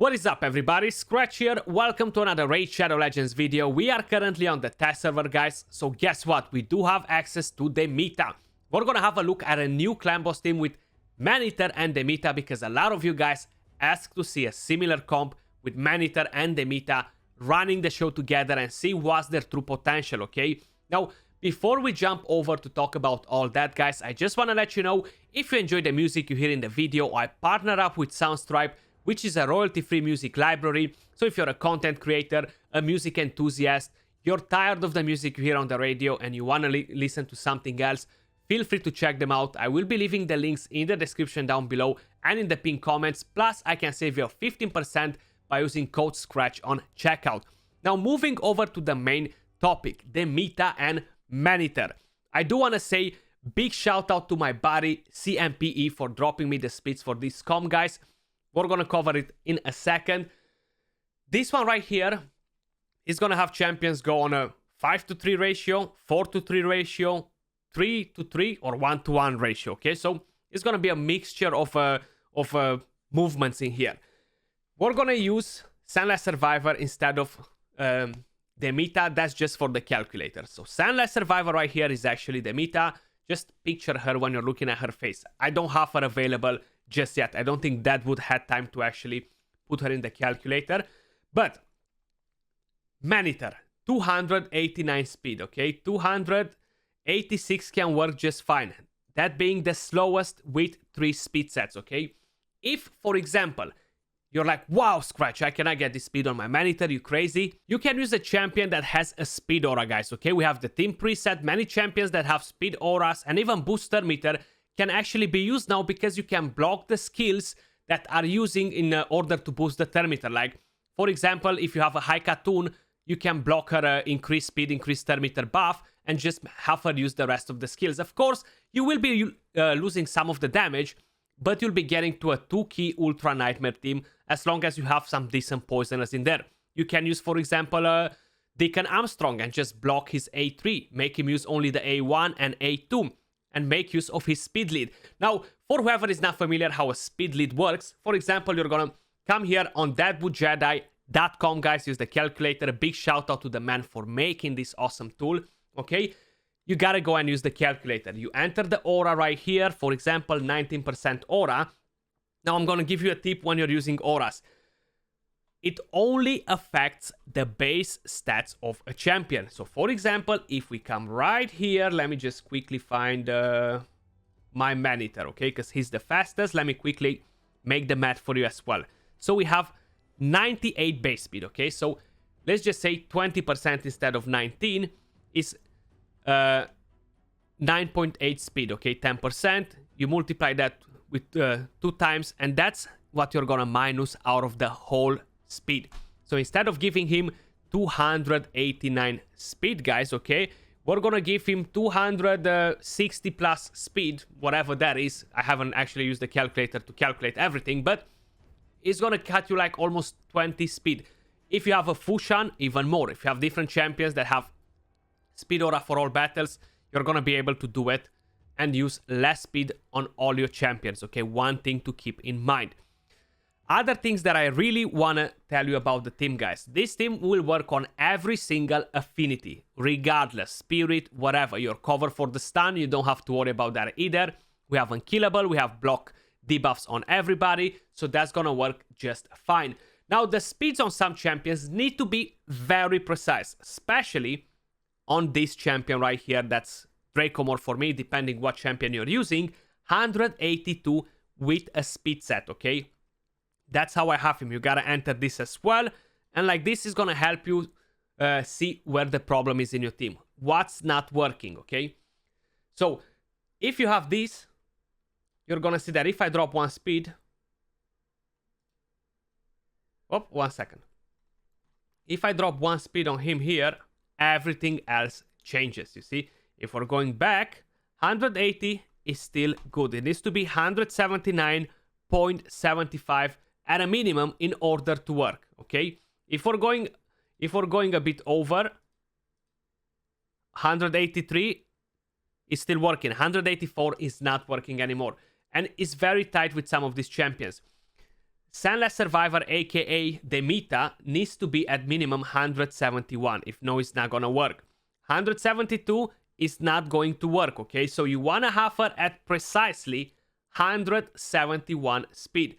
What is up everybody, Skratch here, welcome to another Raid Shadow Legends video. We are currently on the test server guys, so guess what, we do have access to Demita. We're gonna have a look at a new clan boss team with Maneater and Demita because a lot of you guys asked to see a similar comp with Maneater and Demita running the show together and see what's their true potential, okay? Now, before we jump over to talk about all that guys, I just wanna let you know, if you enjoy the music you hear in the video, I partner up with Soundstripe, which is a royalty-free music library. So if you're a content creator, a music enthusiast, you're tired of the music you hear on the radio and you want to listen to something else, feel free to check them out. I will be leaving the links in the description down below and in the pinned comments. Plus, I can save you 15% by using code Skratch on checkout. Now, moving over to the main topic, Demytha and Maneater. I do want to say big shout out to my buddy CMPE for dropping me the speeds for this comp, guys. We're going to cover it in a second. This one right here is going to have champions go on a 5-to-3 ratio, 4-to-3 ratio, 3-to-3 or 1-to-1 ratio. Okay, so it's going to be a mixture of movements in here. We're going to use Sunless Survivor instead of Demita. That's just for the calculator. So Sunless Survivor right here is actually Demita. Just picture her when you're looking at her face. I don't have her available just yet. I don't think that would have time to actually put her in the calculator. But Maneater, 289 speed, okay? 286 can work just fine. That being the slowest with 3 speed sets, okay? If, for example, you're like, wow, Skratch, I cannot get this speed on my Maneater, you crazy? You can use a champion that has a speed aura, guys, okay? We have the team preset, many champions that have speed auras, and even booster meter can actually be used now because you can block the skills that are using in order to boost the Termeter. Like, for example, if you have a high Katoon, you can block her increased speed, increased Termeter buff, and just have her use the rest of the skills. Of course, you will be losing some of the damage, but you'll be getting to a 2-key Ultra Nightmare team as long as you have some decent poisoners in there. You can use, for example, Deacon Armstrong and just block his A3, make him use only the A1 and A2. And make use of his speed lead. Now, for whoever is not familiar how a speed lead works, for example, you're gonna come here on thatwoodjedi.com, guys, use the calculator. A big shout out to the man for making this awesome tool, okay? You gotta go and use the calculator. You enter the aura right here, for example, 19% aura. Now, I'm gonna give you a tip when you're using auras. It only affects the base stats of a champion. So, for example, if we come right here, let me just quickly find my Maneater, okay? Because he's the fastest. Let me quickly make the math for you as well. So, we have 98 base speed, okay? So, let's just say 20% instead of 19 is 9.8 speed, okay? 10%. You multiply that with 2 times, and that's what you're gonna minus out of the whole speed. So instead of giving him 289 speed, guys, okay, we're gonna give him 260 plus speed, whatever that is. I haven't actually used the calculator to calculate everything, but it's gonna cut you like almost 20 speed. If you have a Fushan, even more. If you have different champions that have speed aura for all battles, you're gonna be able to do it and use less speed on all your champions, okay? One thing to keep in mind. Other things that I really want to tell you about the team, guys. This team will work on every single affinity, regardless, spirit, whatever. You're covered for the stun, you don't have to worry about that either. We have unkillable, we have block debuffs on everybody, so that's going to work just fine. Now, the speeds on some champions need to be very precise, especially on this champion right here. That's Dracomore for me, depending what champion you're using. 182 with a speed set, okay? That's how I have him. You gotta enter this as well. And like this is gonna help you see where the problem is in your team. What's not working, okay? So, if you have this, you're gonna see that if I drop 1 speed... Oh, 1 second. If I drop 1 speed on him here, everything else changes, you see? If we're going back, 180 is still good. It needs to be 179.75 at a minimum in order to work, okay? If we're going a bit over 183, it's still working. 184 is not working anymore, and it's very tight with some of these champions. Sandless Survivor, aka Demita, needs to be at minimum 171. If no, it's not gonna work. 172 is not going to work, okay? So you wanna have her at precisely 171 speed.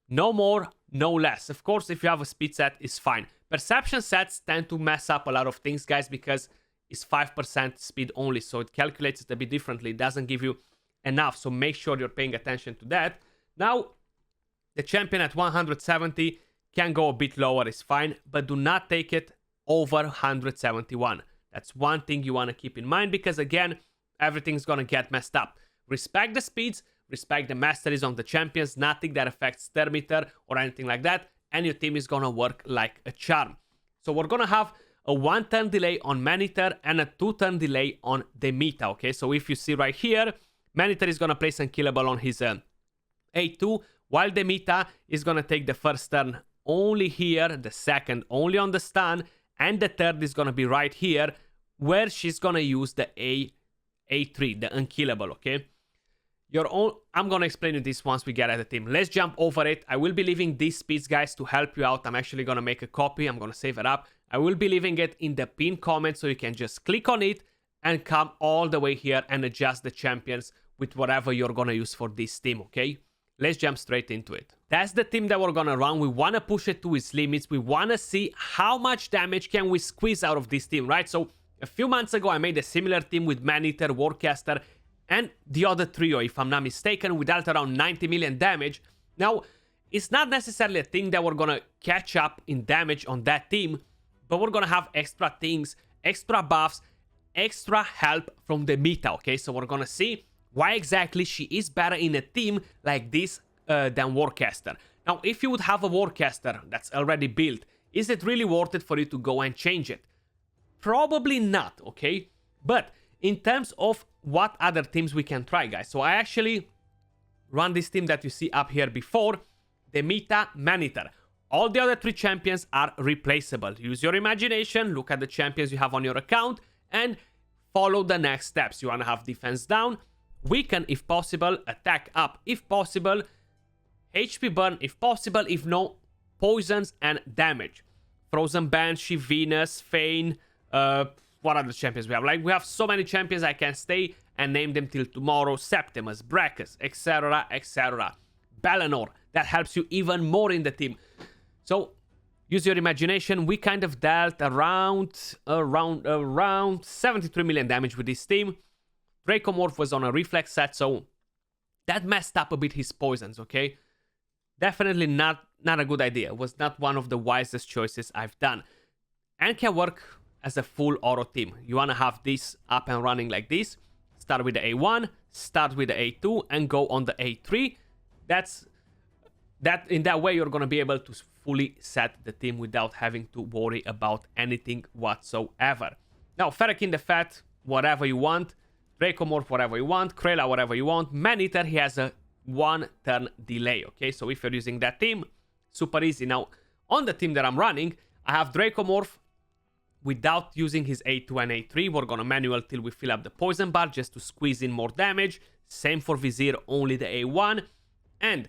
No more, no less. Of course, if you have a speed set, it's fine. Perception sets tend to mess up a lot of things, guys, because it's 5% speed only, so it calculates it a bit differently. It doesn't give you enough, so make sure you're paying attention to that. Now, the champion at 170 can go a bit lower, it's fine, but do not take it over 171. That's one thing you want to keep in mind, because again, everything's gonna get messed up. Respect the speeds, respect the masteries on the champions, nothing that affects Demytha or anything like that, and your team is gonna work like a charm. So we're gonna have a 1-turn delay on Maneater and a 2-turn delay on Demita, okay? So if you see right here, Maneater is gonna place Unkillable on his A2, while Demita is gonna take the first turn only here, the second only on the stun, and the third is gonna be right here, where she's gonna use the A3, the Unkillable, okay? I'm gonna explain you this once we get at the team. Let's jump over it. I will be leaving these speeds, guys, to help you out. I'm actually gonna make a copy. I'm gonna save it up. I will be leaving it in the pinned comment, so you can just click on it and come all the way here and adjust the champions with whatever you're gonna use for this team, okay? Let's jump straight into it. That's the team that we're gonna run. We wanna push it to its limits. We wanna see how much damage can we squeeze out of this team, right? So a few months ago, I made a similar team with Maneater, Warcaster, and the other trio, if I'm not mistaken, we dealt around 90 million damage. Now, it's not necessarily a thing that we're gonna catch up in damage on that team, but we're gonna have extra things, extra buffs, extra help from Demita, okay? So we're gonna see why exactly she is better in a team like this than Warcaster. Now, if you would have a Warcaster that's already built, is it really worth it for you to go and change it? Probably not, okay? But in terms of what other teams we can try, guys. So I actually run this team that you see up here before, Demytha, Maneater. All the other three champions are replaceable. Use your imagination, look at the champions you have on your account, and follow the next steps. You want to have defense down, weaken if possible, attack up if possible, HP burn if possible, if no, poisons and damage. Frozen Banshee, Venus, Fane, what other champions we have? Like, we have so many champions, I can stay and name them till tomorrow. Septimus, Brachus, etc, etc. Balanor, that helps you even more in the team. So, use your imagination. We kind of dealt around 73 million damage with this team. Dracomorph was on a reflex set, so that messed up a bit his poisons, okay? Definitely not a good idea. It was not one of the wisest choices I've done. And can work as a full auto team. You want to have this up and running like this. Start with the A1, start with the A2, and go on the A3. In that way, you're going to be able to fully set the team without having to worry about anything whatsoever. Now, Ferrokin the Fat, whatever you want. Dracomorph, whatever you want. Krella, whatever you want. Maneater, he has a 1-turn delay, okay? So if you're using that team, super easy. Now, on the team that I'm running, I have Dracomorph without using his A2 and A3. We're gonna manual till we fill up the poison bar just to squeeze in more damage. Same for Vizier, only the A1. And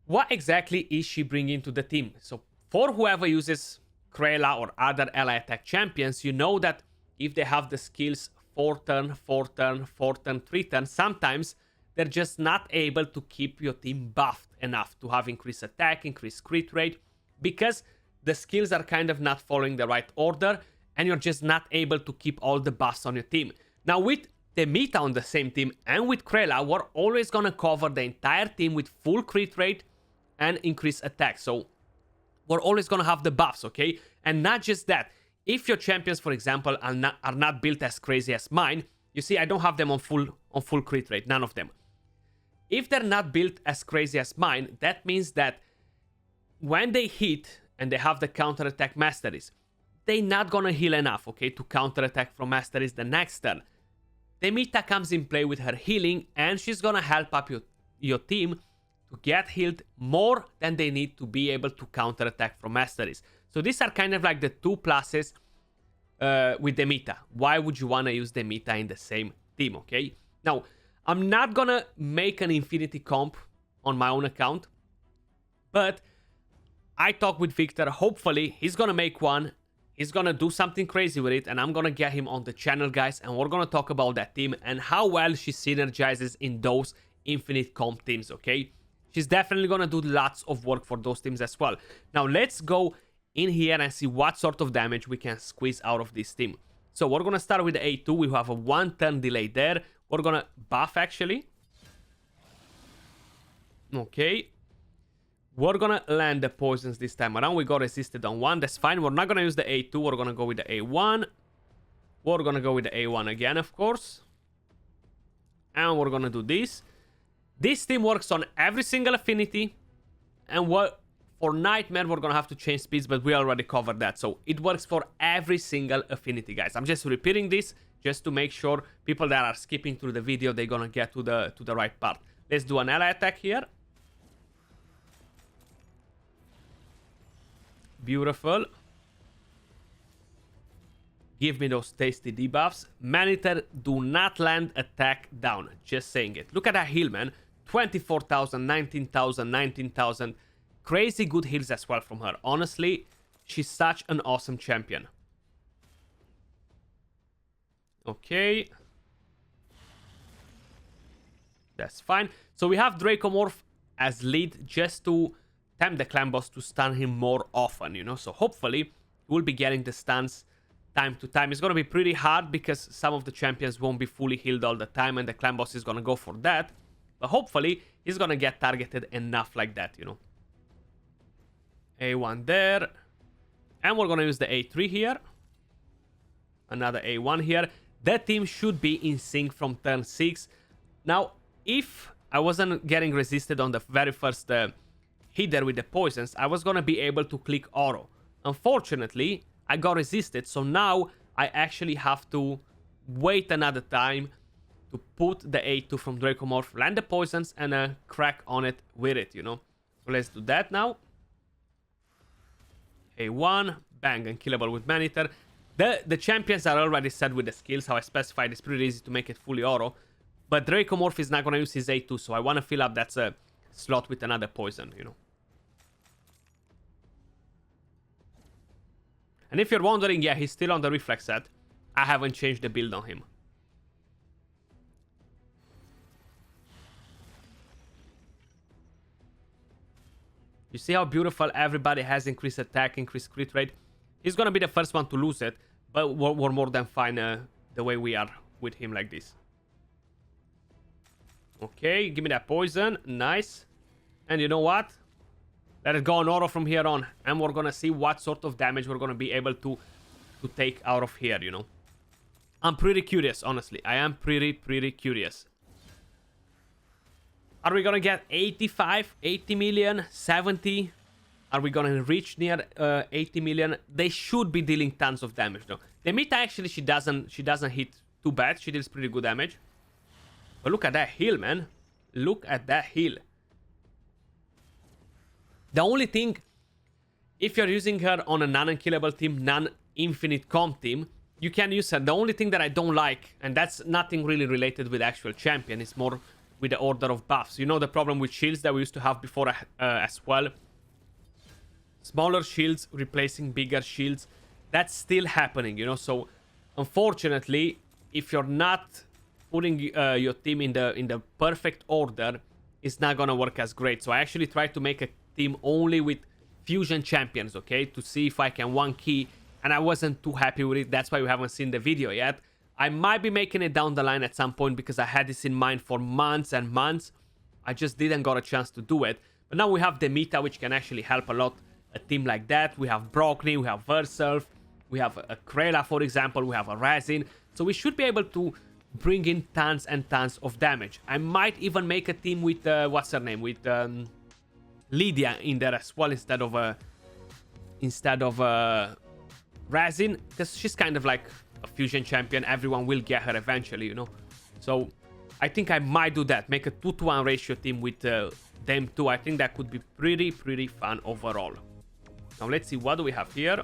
what exactly is she bringing to the team? So for whoever uses Krella or other ally attack champions, you know that if they have the skills 4-turn, 4-turn, 4-turn, 3-turn, sometimes they're just not able to keep your team buffed enough to have increased attack, increased crit rate, because the skills are kind of not following the right order, and you're just not able to keep all the buffs on your team. Now, with Demita on the same team and with Krella, we're always gonna cover the entire team with full crit rate and increased attack. So we're always gonna have the buffs, okay? And not just that. If your champions, for example, are not built as crazy as mine, you see, I don't have them on full crit rate, none of them. If they're not built as crazy as mine, that means that when they hit and they have the counter-attack masteries, they're not gonna heal enough, okay, to counter-attack from masteries the next turn. Demita comes in play with her healing, and she's gonna help up your team to get healed more than they need to be able to counter-attack from masteries. So these are kind of like the two pluses with Demita. Why would you wanna use Demita in the same team, okay? Now, I'm not gonna make an infinity comp on my own account. But I talked with Victor. Hopefully, he's gonna make one. He's gonna do something crazy with it, and I'm gonna get him on the channel, guys, and we're gonna talk about that team and how well she synergizes in those infinite comp teams, okay? She's definitely gonna do lots of work for those teams as well. Now, let's go in here and see what sort of damage we can squeeze out of this team. So we're gonna start with the A2. We have a 1 turn delay there. We're gonna buff, actually. Okay. We're gonna land the poisons this time around. We got resisted on 1. That's fine. We're not gonna use the A2. We're gonna go with the A1. We're gonna go with the A1 again, of course. And we're gonna do this. This team works on every single affinity. And for Nightmare, we're gonna have to change speeds, but we already covered that. So it works for every single affinity, guys. I'm just repeating this just to make sure people that are skipping through the video, they're gonna get to the right part. Let's do an ally attack here. Beautiful. Give me those tasty debuffs. Maneater, do not land attack down. Just saying it. Look at that heal, man. 24,000, 19,000, 19,000. Crazy good heals as well from her. Honestly, she's such an awesome champion. Okay. That's fine. So we have Dracomorph as lead just to tempt the clan boss to stun him more often, you know. So hopefully we'll be getting the stuns time to time. It's going to be pretty hard because some of the champions won't be fully healed all the time and the clan boss is going to go for that. But hopefully he's going to get targeted enough like that, you know. A1 there. And we're going to use the A3 here. Another A1 here. That team should be in sync from turn 6. Now, if I wasn't getting resisted on the very first hit there with the poisons, I was going to be able to click auto. Unfortunately, I got resisted, so now I actually have to wait another time to put the A2 from Dracomorph, land the poisons, and crack on it with it, you know. So let's do that now. A1, bang, unkillable with Maneater. The champions are already set with the skills, how I specified. It's pretty easy to make it fully auto. But Dracomorph is not going to use his A2, so I want to fill up that slot with another poison, you know. And if you're wondering, yeah, he's still on the reflex set. I haven't changed the build on him. You see how beautiful everybody has increased attack, increased crit rate? He's going to be the first one to lose it, but we're more than fine the way we are with him like this. Okay, give me that poison. Nice. And you know what? Let it go on auto from here on. And we're going to see what sort of damage we're going to be able to take out of here, you know. I'm pretty curious, honestly. I am pretty curious. Are we going to get 85, 80 million, 70? Are we going to reach near 80 million? They should be dealing tons of damage, though. Demita, actually, she doesn't hit too bad. She deals pretty good damage. But look at that heal, man. Look at that heal. The only thing, if you're using her on a non-unkillable team, non-infinite comp team, you can use her. The only thing that I don't like, and that's nothing really related with the actual champion, it's more with the order of buffs. You know the problem with shields that we used to have before as well? Smaller shields replacing bigger shields. That's still happening, you know? So, unfortunately, if you're not putting your team in the perfect order, it's not gonna work as great. So I actually tried to make a team only with fusion champions, okay, to see if I can one key, and I wasn't too happy with it. That's why we haven't seen the video yet. I might be making it down the line at some point because I had this in mind for months and months. I just didn't got a chance to do it. But now we have Demita, which can actually help a lot a team like that. We have Brockney, we have Verself, we have a Krella, for example, we have a Razin. So we should be able to bring in tons and tons of damage. I might even make a team with, what's her name, with Lydia in there as well instead of Razin, because she's kind of like a fusion champion. Everyone will get her eventually, you know. So I think I might do that, make a 2-to-1 ratio team with them two. I think that could be pretty fun overall. Now let's see, what do we have here?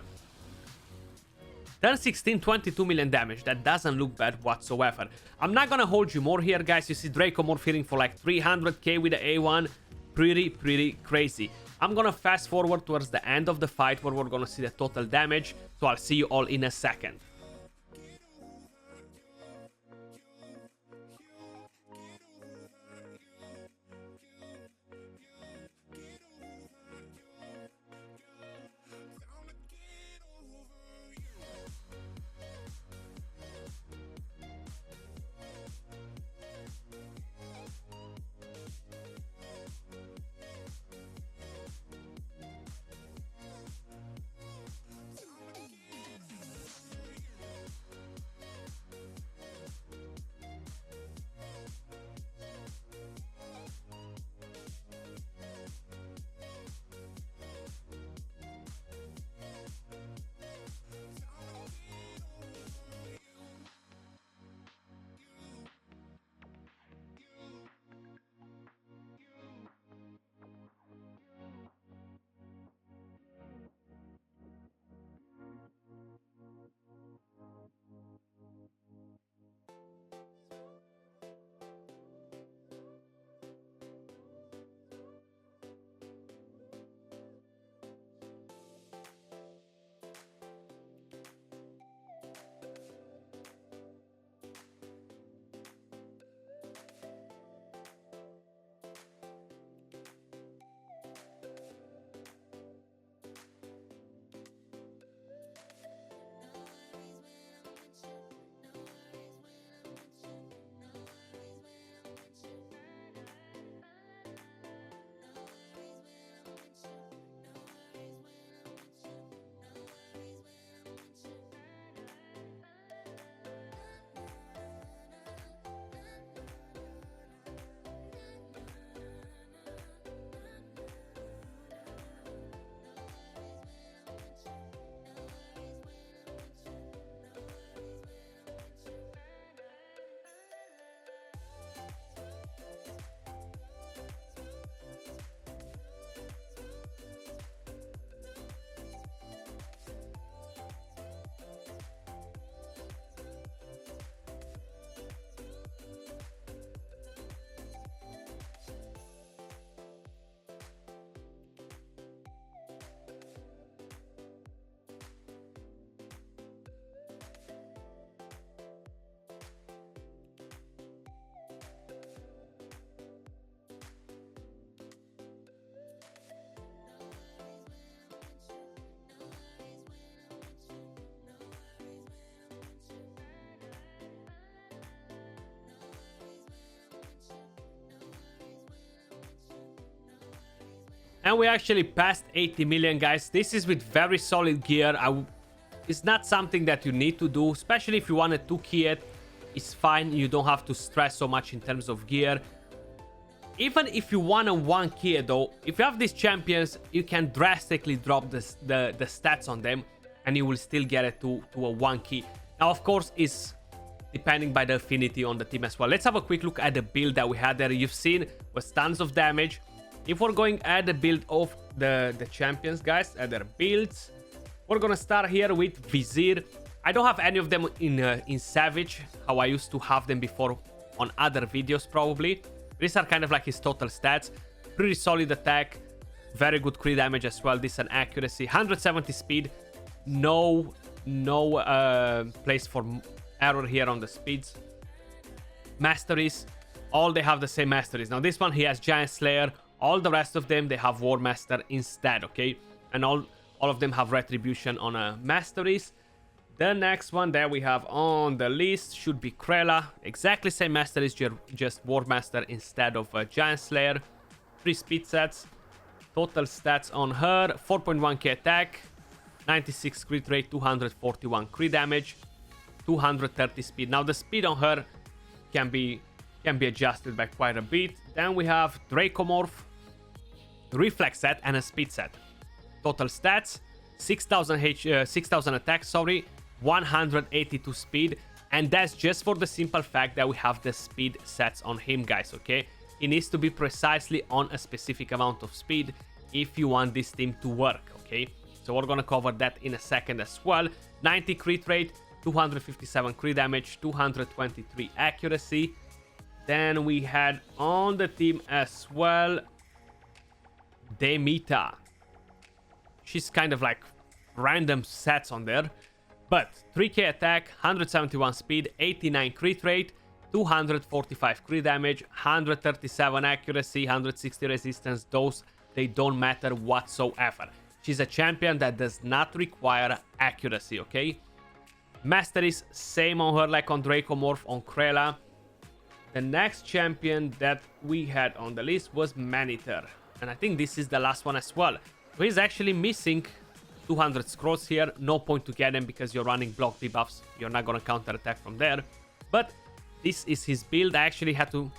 Turn 16, 22 million damage. That doesn't look bad whatsoever. I'm not gonna hold you more here, guys. You see Dracomorph hitting for like 300k with the A1. Pretty crazy. I'm gonna fast forward towards the end of the fight where we're gonna see the total damage. So I'll see you all in a second. And we actually passed 80 million, guys. This is with very solid gear. It's not something that you need to do, especially if you want a 2-key it. It's fine. You don't have to stress so much in terms of gear. Even if you want a 1-key it, though, if you have these champions, you can drastically drop the stats on them, and you will still get it to a 1-key. Now, of course, it's depending by the affinity on the team as well. Let's have a quick look at the build that we had there. You've seen was tons of damage. If we're going at the build of the champions, guys, at their builds, we're gonna start here with Vizier. I don't have any of them in Savage, how I used to have them before on other videos probably. These are kind of like his total stats. Pretty solid attack, very good crit damage as well, decent accuracy, 170 speed. No place for error here on the speeds. Masteries, all they have the same masteries. Now this one, he has Giant Slayer. All the rest of them, they have War Master instead, okay? And all of them have Retribution on masteries. The next one that we have on the list should be Krella. Exactly same masteries, just War Master instead of Giant Slayer. 3 speed sets. Total stats on her, 4.1k attack, 96 crit rate, 241 crit damage, 230 speed. Now the speed on her can be adjusted by quite a bit. Then we have Dracomorph, reflex set, and a speed set. Total stats, 6000 attack, 182 speed, and that's just for the simple fact that we have the speed sets on him, guys, okay? It needs to be precisely on a specific amount of speed if you want this team to work, okay? So we're gonna cover that in a second as well. 90 crit rate, 257 crit damage, 223 accuracy. Then we had on the team as well Demita. She's kind of like random sets on there. But 3k attack, 171 speed, 89 crit rate, 245 crit damage, 137 accuracy, 160 resistance. Those, they don't matter whatsoever. She's a champion that does not require accuracy, okay? Masteries, same on her like on Dracomorph, on Krella. The next champion that we had on the list was Maneater. And I think this is the last one as well. He's actually missing 200 scrolls here. No point to get him because you're running block debuffs. You're not gonna counter attack from there. But this is his build. I actually had to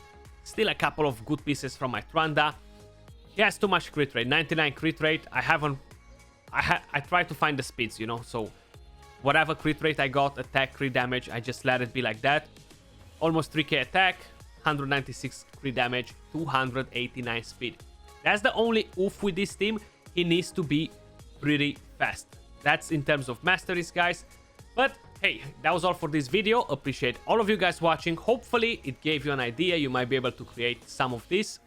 steal a couple of good pieces from my Tranda. He has too much crit rate, 99 crit rate. I tried to find the speeds, you know, so whatever crit rate I got, attack, crit damage, I just let it be like that. Almost 3k attack, 196 crit damage, 289 speed. That's the only oof with this team. He needs to be pretty fast. That's in terms of masteries, guys. But hey, that was all for this video. Appreciate all of you guys watching. Hopefully it gave you an idea. You might be able to create some of this.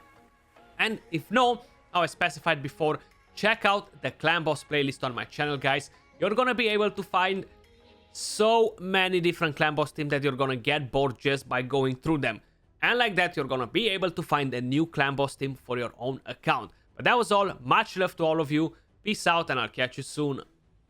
And if no, how I specified before, check out the Clan Boss playlist on my channel, guys. You're gonna be able to find so many different Clan Boss teams that you're gonna get bored just by going through them. And like that, you're gonna be able to find a new Clan Boss team for your own account. But that was all. Much love to all of you. Peace out, and I'll catch you soon.